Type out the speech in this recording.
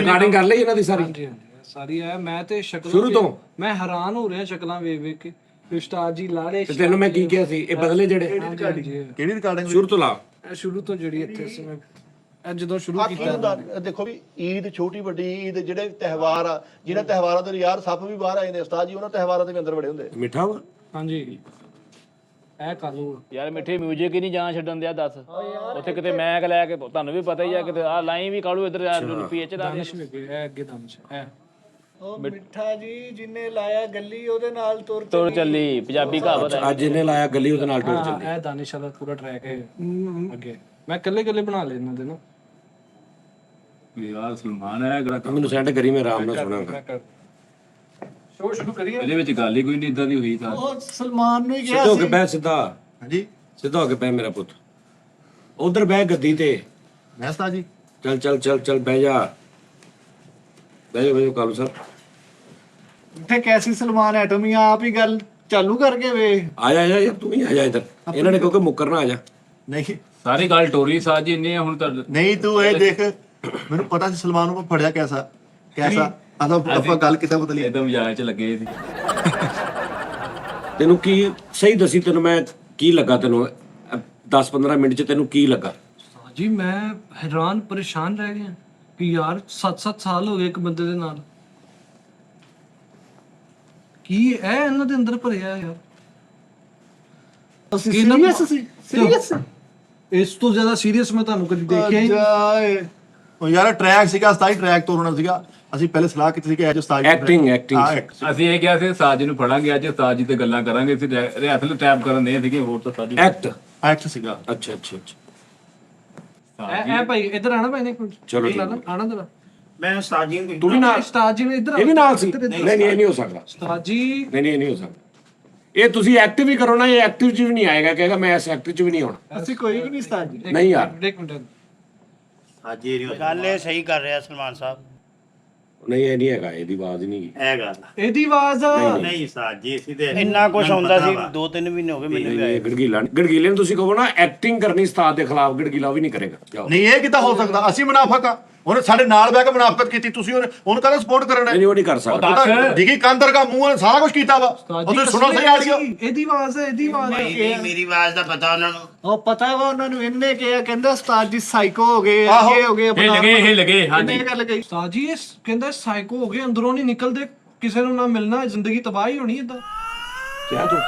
Recording ਕਰ ਲਈ ਇਹਨਾਂ ਦੀ ਸਾਰੀ? ਹਾਂਜੀ ਹਾਂਜੀ ਸਾਰੀ ਹੈ। ਮੈਂ ਤੇ ਸ਼ਕਲਾਂ ਸ਼ੁਰੂ ਤੋਂ ਮੈਂ ਹੈਰਾਨ ਹੋ ਰਿਹਾ ਸ਼ਕਲਾਂ ਵੇਖ ਕੇ ਉਸਤਾਦ ਜੀ ਲਾੜੇ। ਤੇ ਤੈਨੂੰ ਮੈਂ ਕੀ ਕਿਹਾ ਸੀ ਇਹ ਬਦਲੇ ਜਿਹੜੇ ਕਿਹੜੀ ਰਿਕਾਰਡਿੰਗ ਸ਼ੁਰੂ ਤੋਂ ਲਾ? ਸ਼ੁਰੂ ਤੋਂ ਜਿਹੜੀ ਇੱਥੇ ਸੀ ਮੈਂ ਇਹ ਜਦੋਂ ਸ਼ੁਰੂ ਕੀਤਾ। ਦੇਖੋ ਵੀ ਈਦ ਛੋਟੀ ਵੱਡੀ ਈਦ ਜਿਹੜੇ ਤਿਉਹਾਰ ਆ, ਜਿਹਨਾਂ ਤਿਉਹਾਰਾਂ ਦੇ ਯਾਰ ਸੱਪ ਵੀ ਬਾਹਰ ਆ ਜਾਂਦੇ ਉਸਤਾਦ ਜੀ, ਉਹਨਾਂ ਤਿਉਹਾਰਾਂ ਦੇ ਵੀ ਅੰਦਰ ਵੜੇ ਹੁੰਦੇ। ਮਿੱਠਾ ਵਾ? ਹਾਂਜੀ ਇਹ ਕਾਲੂ ਯਾਰ ਮਿੱਠੇ ਮਿਊਜ਼ਿਕ ਹੀ ਨਹੀਂ ਜਾਨ ਛੱਡਣ ਦਿਆ ਦੱਸ। ਉੱਥੇ ਕਿਤੇ ਮੈਕ ਲੈ ਕੇ ਤੁਹਾਨੂੰ ਵੀ ਪਤਾ ਹੀ ਆ ਕਿਤੇ ਆ ਲਾਈਨ ਵੀ ਕਾਲੂ ਇੱਧਰ ਪੀਐਚ ਦਾ ਦਾਨਿਸ਼ ਵੀ ਅੱਗੇ ਇਹ ਅੱਗੇ ਦਾਨਿਸ਼ ਇਹ ਉਹ ਮਿੱਠਾ ਜੀ ਜਿੰਨੇ ਲਾਇਆ ਗੱਲੀ ਉਹਦੇ ਨਾਲ ਤੁਰ ਚੱਲੀ ਪੰਜਾਬੀ ਕਹਾਵਤ ਹੈ। ਅੱਜ ਇਹਨੇ ਲਾਇਆ ਗੱਲੀ ਉਹਦੇ ਨਾਲ ਟੁਰ ਚੱਲੀ। ਇਹ ਦਾਨਿਸ਼ ਵਾਲਾ ਪੂਰਾ ਟਰੈਕ ਹੈ ਅੱਗੇ। ਮੈਂ ਇਕੱਲੇ ਇਕੱਲੇ ਬਣਾ ਲੈਣਾ ਦੇ ਨਾ ਯਾਰ ਸਲਮਾਨ ਹੈ ਅਗਰ ਮੈਨੂੰ ਸੈਂਡ ਕਰੀ, ਮੈਂ ਆਰਾਮ ਨਾਲ ਸੁਣਾਂਗਾ। ਸ਼ੋਅ ਸ਼ੁਰੂ ਕਰੀਏ। ਇਹਦੇ ਵਿੱਚ ਗੱਲ ਹੀ ਕੋਈ ਨਹੀਂ ਇਦਾਂ ਦੀ ਹੋਈ ਤਾਂ। ਉਹ ਸਲਮਾਨ ਨੂੰ ਹੀ ਸਿੱਧਾ ਕਿਹਾ ਹੋ ਕੇ ਬਹਿ, ਸਿੱਧਾ ਹਾਂਜੀ ਸਿੱਧਾ ਹੋ ਕੇ ਬਹਿ ਮੇਰਾ ਪੁੱਤ। ਉਧਰ ਬਹਿ ਗੱਦੀ ਤੇ। ਮੈਂ ਉਸਤਾਦ ਜੀ ਚੱਲ ਚੱਲ ਚੱਲ ਚੱਲ ਬਹਿ ਜਾ, ਬਹਿ ਜਾ ਕਾਲੂ ਸਾਹਿਬ। ਇੱਥੇ ਕੈਸੀ ਸਲਮਾਨ ਐਟਮੀ ਆਪ ਹੀ ਗੱਲ ਚਾਲੂ ਕਰਕੇ ਵੇ। ਆ ਜਾ ਯਾਰ, ਤੂੰ ਵੀ ਆ ਜਾ ਇੱਧਰ। ਇਹਨਾਂ ਨੇ ਕਿਉਂਕਿ ਮੁੱਕਰਨਾ, ਆ ਜਾ। ਨਹੀਂ ਸਾਰੀ ਗੱਲ ਟੋਰੀ ਸਾਜ ਜੀ ਨੇ ਹੁਣ ਤਾਂ ਨਹੀਂ ਤੂੰ ਇਹ ਦੇਖ, ਮੈਨੂੰ ਪਤਾ ਸੀ ਸਲਮਾਨ ਨੂੰ ਫੜਿਆ ਕੈਸਾ ਆਪਾਂ ਗੱਲ ਕਿੱਦਾਂ ਬਦਲੀ। ਇਦਾਂ ਮਜ਼ਾਕ ਚ ਲੱਗੇ ਸੀ। ਤੈਨੂੰ ਕੀ ਸਹੀ ਦੱਸੀ, ਤੈਨੂੰ ਮੈਂ ਕੀ ਲੱਗਾ? ਤੈਨੂੰ 10-15 ਮਿੰਟ ਚ ਤੈਨੂੰ ਕੀ ਲੱਗਾ? ਜੀ ਮੈਂ ਹੈਰਾਨ ਪਰੇਸ਼ਾਨ ਰਹਿ ਗਿਆ ਕਿ ਯਾਰ 7-7 ਸਾਲ ਹੋ ਗਏ ਇੱਕ ਬੰਦੇ ਦੇ ਨਾਲ। ਕੀ ਇਹ ਇਹਨਾਂ ਦੇ ਅੰਦਰ ਭਰਿਆ ਯਾਰ? ਅਸੀਂ ਸੀਰੀਅਸ ਸੀ ਸੀਰੀਅਸ ਇਸ ਤੋਂ ਜ਼ਿਆਦਾ ਸੀਰੀਅਸ ਮੈਂ ਤੁਹਾਨੂੰ ਕਦੀ ਦੇਖਿਆ ਹੀ ਨਹੀਂ। ਜਾਏ ਉਹ ਯਾਰ ਟਰੈਕ ਸੀਗਾ ਉਸਤਾਦ, ਟਰੈਕ ਤੋੜਨਾ ਸੀਗਾ। ਅਸੀਂ ਪਹਿਲੇ ਸਲਾਹ ਕੀਤੀ ਸੀ ਕਿ ਅੱਜ ਉਸਤਾਦ ਐਕਟਿੰਗ ਅਸੀਂ ਇਹ ਕਿਹਾ ਸੀ ਸਾਜ ਨੂੰ ਫੜਾਂਗੇ ਅੱਜ, ਸਾਜ ਜੀ ਤੇ ਗੱਲਾਂ ਕਰਾਂਗੇ। ਅਸੀਂ ਰਿਹਰਸਲ ਟੈਪ ਕਰਨ ਦੇ ਸੀਗੇ, ਹੋਰ ਤਾਂ ਸਾਜ ਐਕਟ ਸੀਗਾ। ਅੱਛਾ ਅੱਛਾ ਅੱਛਾ। ਇਹ ਭਾਈ ਇੱਧਰ ਆਣਾ ਭਾਈ ਨੇ ਕੁਝ ਚਲੋ ਠੀਕ ਆਣਾ ਜਰਾ। ਮੈਂ ਉਸਤਾਦ ਜੀ ਨੂੰ ਤੂੰ ਵੀ ਨਾਲ? ਉਸਤਾਦ ਜੀ ਨੇ ਇੱਧਰ ਇਹ ਵੀ ਨਾਲ ਸੀ? ਨਹੀਂ ਨਹੀਂ, ਇਹ ਨਹੀਂ ਹੋ ਸਕਦਾ ਉਸਤਾਦ ਜੀ। ਨਹੀਂ ਨਹੀਂ, ਇਹ ਨਹੀਂ ਹੋ ਸਕਦਾ। ਇਹ ਤੁਸੀਂ ਐਕਟਿਵ ਹੀ ਕਰੋ ਨਾ, ਇਹ ਐਕਟਿਵ ਚ ਵੀ ਨਹੀਂ ਆਏਗਾ। ਕਹੇਗਾ ਮੈਂ ਇਸ ਐਕਟਿਵ ਚ ਵੀ ਨਹੀਂ ਹੋਣਾ। ਅਸੀਂ ਕੋਈ ਵੀ ਨਹੀਂ ਉਸਤਾਦ ਜੀ। ਨਹੀਂ ਯਾਰ, ਇੱਕ ਮਿੰਟ ਹਾਜੀ ਗੱਲ ਇਹ ਸਹੀ ਕਰ ਰਿਹਾ ਸਲਮਾਨ ਸਾਹਿਬ। ਨਹੀਂ ਇਹ ਨਹੀਂ ਹੈਗਾ, ਇਹਦੀ ਆਵਾਜ਼ ਹੀ ਨਹੀਂ ਗਈ। ਇਹ ਗੱਲ ਇਹਦੀ ਆਵਾਜ਼ ਨਹੀਂ ਉਸਤਾਦ ਜੀ, ਅਸੀਂ ਤੇ ਇੰਨਾ ਕੁਝ ਹੁੰਦਾ ਸੀ 2-3 ਮਹੀਨੇ ਹੋ ਗਏ ਮੈਨੂੰ ਵੀ ਆਏ। ਗੜਗੀਲੇ ਨੂੰ ਤੁਸੀਂ ਕਹੋ ਨਾ ਐਕਟਿੰਗ ਕਰਨੀ ਉਸਤਾਦ ਦੇ ਖਿਲਾਫ, ਗੜਗੀਲਾ ਉਹ ਵੀ ਨਹੀਂ ਕਰੇਗਾ। ਜਾਓ। ਨਹੀਂ ਇਹ ਕਿੱਦਾਂ ਹੋ ਸਕਦਾ? ਅਸੀਂ ਮੁਨਾਫਕ ਆ, ਉਹਨੇ ਸਾਡੇ ਨਾਲ ਬਹਿ ਕੇ ਮੁਨਾਫਕਤ ਕੀਤੀ, ਤੁਸੀਂ ਉਹਨੂੰ ਕਹਿੰਦਾ ਸਪੋਰਟ ਕਰਨਾ। ਨਹੀਂ ਉਹ ਨਹੀਂ ਕਰ ਸਕਦਾ। ਡਿੱਗੀ ਕਾਂਦਰ ਦਾ ਮੂੰਹ ਸਾਰਾ ਕੁਝ ਕੀਤਾ ਵਾ। ਉਹ ਤੁਸੀਂ ਸੁਣੋ ਸਹੀ ਆਡੀਓ। ਇਹਦੀ ਆਵਾਜ਼ ਹੈ, ਇਹਦੀ ਆਵਾਜ਼ ਹੈ। ਨਹੀਂ ਮੇਰੀ ਆਵਾਜ਼ ਦਾ ਪਤਾ ਉਹਨਾਂ ਨੂੰ। ਉਹ ਪਤਾ ਵਾ ਉਹਨਾਂ ਨੂੰ। ਇਹਨੇ ਕਿਹਾ ਕਹਿੰਦਾ ਉਸਤਾਦ ਜੀ ਸਾਈਕੋ ਹੋ ਗਏ, ਆਹੋ। ਇਹ ਹੋ ਗਏ ਇਹ ਲੱਗੇ ਹਾਂਜੀ। ਇਹ ਗੱਲ ਗਈ। ਉਸਤਾਦ ਜੀ ਇਹ ਕਹਿੰਦਾ ਸਾਈਕੋ ਹੋ ਗਏ, ਅੰਦਰੋਂ ਨਹੀਂ ਨਿਕਲਦੇ, ਕਿਸੇ ਨੂੰ ਨਾ ਮਿਲਣਾ, ਜ਼ਿੰਦਗੀ ਤਬਾਹ ਹੀ ਹੋਣੀ ਏਦਾਂ। ਕਿਆ ਤੂੰ